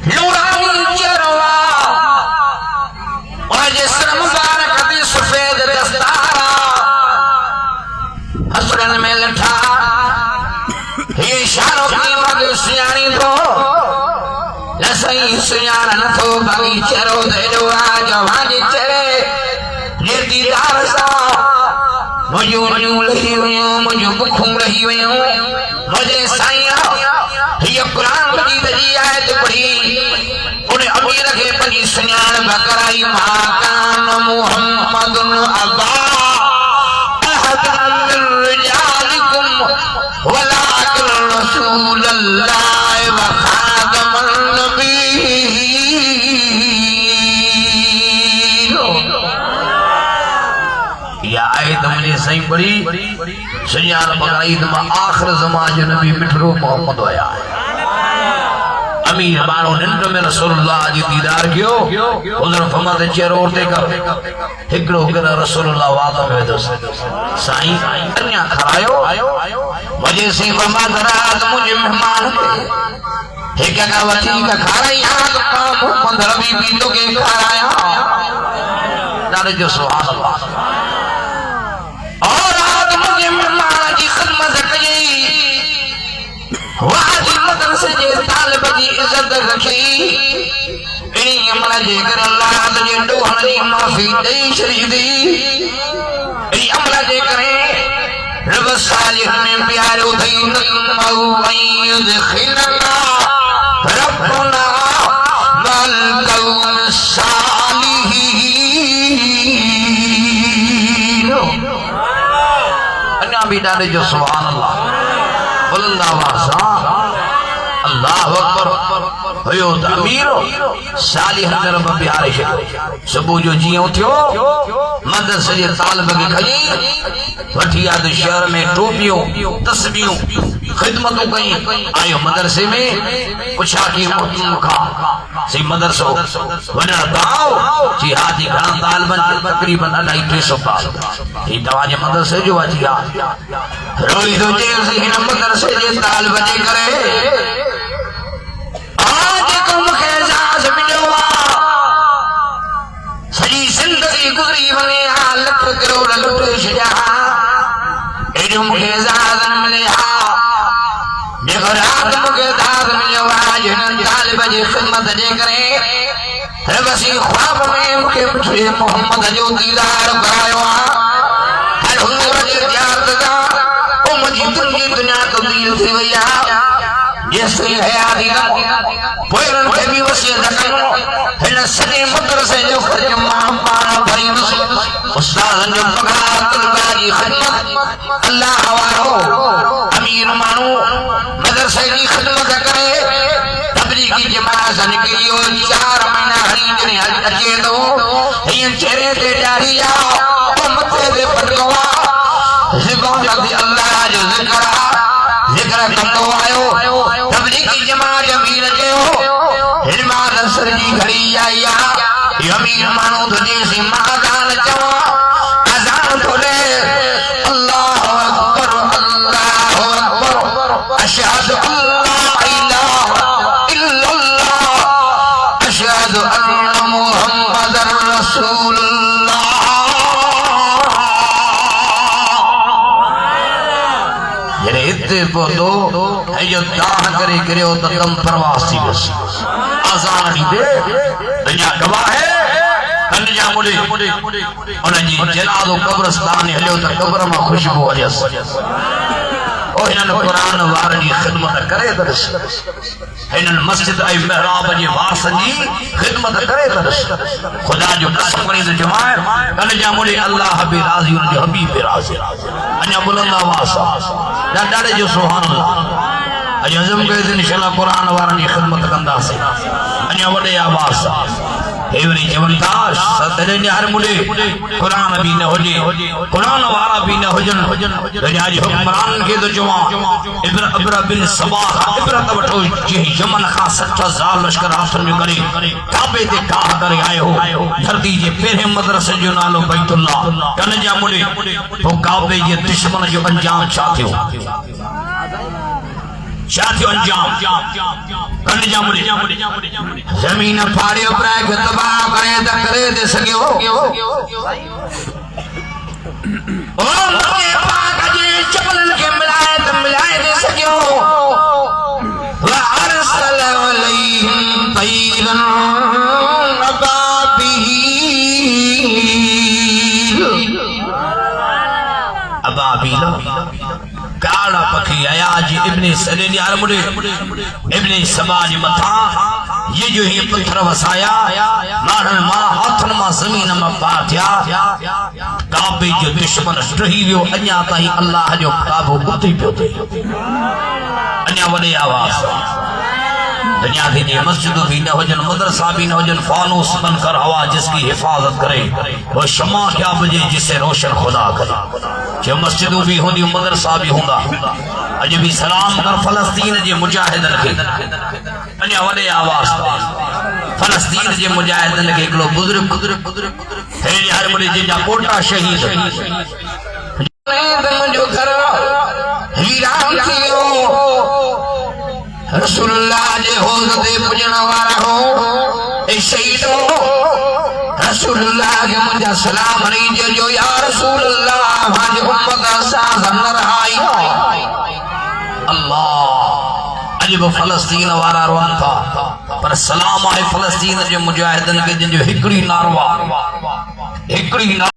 نورانی چروا اور جسر مبارک دی سفید دستارا حسرن میں لٹھا یہ شاروں کی مد سیانی دو لسائی سیان نتو بگی چرو دے دو آجا بھاجی چرے نیردی دار سا مجھو نیو لہی ویوں مجھو بکھوں رہی ویوں مجھے سائیاں یہ قرآن مجید جی آیت پڑھی انہیں امیر کے پنی سنیان بکرائی ماکان محمد ابا احد من رجالکم ولیکن رسول اللہ وخاتم النبی یا آیت مجھے صحیح پڑھی سنیان بکرائی دماء آخر زمان جو نبی مٹھرو محمد ہویا ہے امیر بانو ننڈ میں رسول اللہ جی دیدار کیو حضر فرمات چیر عورتے کا ہکڑو ہکڑا رسول اللہ واقع میں دوست سائیں کنیا کھرائیو مجھے سی فرمات رات مجھے مہمان کے ہکڑا کا وطی کا کھرائی آگ پام محمد ربی بیتو کے کھرایا نارے جو سبحان اللہ اور رات مجھے مہمان کی خدمت کئی واجی مدرسے جے طالب جی عزت رکھی انہی عملہ جے کر اللہ تجھے ڈوہن جی معافی دئی شریف دی انہی عملہ جے کریں رب صالح میں پیارو دئی نقمہو عید خلنا ربنا والقوم الصالحین انہا بھی ڈالے جو سبحان اللہ بلند آواز اللہ اکبر ہوئیو تعمیرو صالح رب پیارے شکر سبو جو جیوں تھیو مدرسے جے طالب کے کھجی وٹھی آدھ شہر میں ٹوپیوں تسبیوں خدمتوں کہیں آئیو مدرسے میں پچھا کی محتم کھا سی مدرسو ونر داؤ چی ہاتھی گھران طالبان تقریباً 250 پاس یہ دواجہ مدرسے جو آجی روئی دو جیل سے ہی مدرسے جے طالب جے کرے آج کم خیزاز ملوا سجی زندگی گزری بنے لکھ کروڑ لٹ شجا ایڈم خیزاز ملیا دیکھو رات مقداد ملوا جنن طالب جے خدمت جے کرے ربسی خواب میں مکے پچھے محمد جو دیدار کرائیو ہر حضور جے تیار دگا او مجھے دنیا تبدیل تھی ویا جس سے حیاتی نمو پویرن کے بھی وسیع دکنو ہن سجے مدرسے جو خرج ماں پانا بھری مسلم استاذ جو پکڑا تلباجی خدمت اللہ حوالو امیر مانو مدرسے کی خدمت کرے تبلیغی جماعت نکلی اور 4 مہینہ حریم نے اجے دو ہین چہرے تے ڈاڑھی آ متے دے پٹکوا زبان دی اللہ جو ذکر کرو آئیو تبلیغی جماعت امیر کے ہو ہرمان نصر جی گھڑی آئی امیر مانو تجھے سی مہدان چوا ازان تھولے اللہ اکبر اللہ اکبر اشہد اللہ الہ الا اللہ اشہد ان محمد رسول اللہ پہنو ہے جو داہ کرے کرے ہو تو کم پرواز تھی بس آزان ہی دے دنیا گواہ ہے کنجا ملے انہیں جی جلاد و قبرستان ہلے تو قبر میں خوشبو عجیس اور انہوں قرآن وارنی خدمت کرے درس انہوں مسجد ای محراب جی وارسن جی خدمت کرے درس خدا جو قسم کنی تو جمائے کنجا ملے اللہ بھی راضی انہوں جو حبیب بھی راضی انہوں بلند آواز ڈاڑے جو سبحان اللہ اج عظم کے دن انشاءاللہ قرآن وارنی خدمت کندہ سے انہوں بڑے آواز ایوری جمنتاش سترے ہر ملے قرآن بھی نہ ہو جے قرآن وارا بھی نہ ہو جن دنیا جی حکمران کے دو جوان ابرا بن سباہ ابرا وٹھو جی یمن خاں 60,000 لشکر آسن جو کرے کعبے تے کاہ کرے آئے ہو دھرتی جے پہرے مدرسے جو نالو بیت اللہ کنجا ملے وہ کعبے جے دشمن جو انجام چاہتے ہو شاتیو انجام کنڈ جامڑی زمین پھاڑیو پرائے کے تباہ کرے تا کرے دے سکیو اور مکے پاک جی چپلن کے ملائے تا ملائے دے سکیو وَأَرْسَلَ عَلَيْهِمْ طَيْرًا أبابيل کاڑا پکھی آیا جی ابن سلیل عربڑے ابن سبا جی مطا یہ جو ہی پتھر وسایا مارن ماں ہاتھن ماں زمین ماں پاتیا کعبے جو دشمن رہی ویو انیا تاہی اللہ جو کعبو بھتی پیوتے انیا وڈے آواز دنیا کی جی مسجد بھی نہ ہو جن مدرسہ بھی نہ ہو جن فانوس بن کر ہوا جس کی حفاظت کرے وہ شمع کیا بجے جسے روشن خدا کرے جو مسجدوں بھی ہوں دیو مدرسہ بھی ہوں گا اجھے بھی سلام کر فلسطین جے مجاہدن کے انیا وڈے آواز فلسطین جے مجاہدن کے اکلو بزرگ ہیلی ہر بڑی جن جا کوٹا شہید جو گھر ویران تھیو رسول اللہ جے حوض دے پجن وارا ہو اے شہیدو رسول اللہ کے مجھا سلام علیجے جو یا رسول اللہ ہاں امت سازن رہائی اللہ عجب فلسطین وارا روان تھا پر سلام آئے فلسطین جے مجاہدن کے جن جو ہکڑی ناروا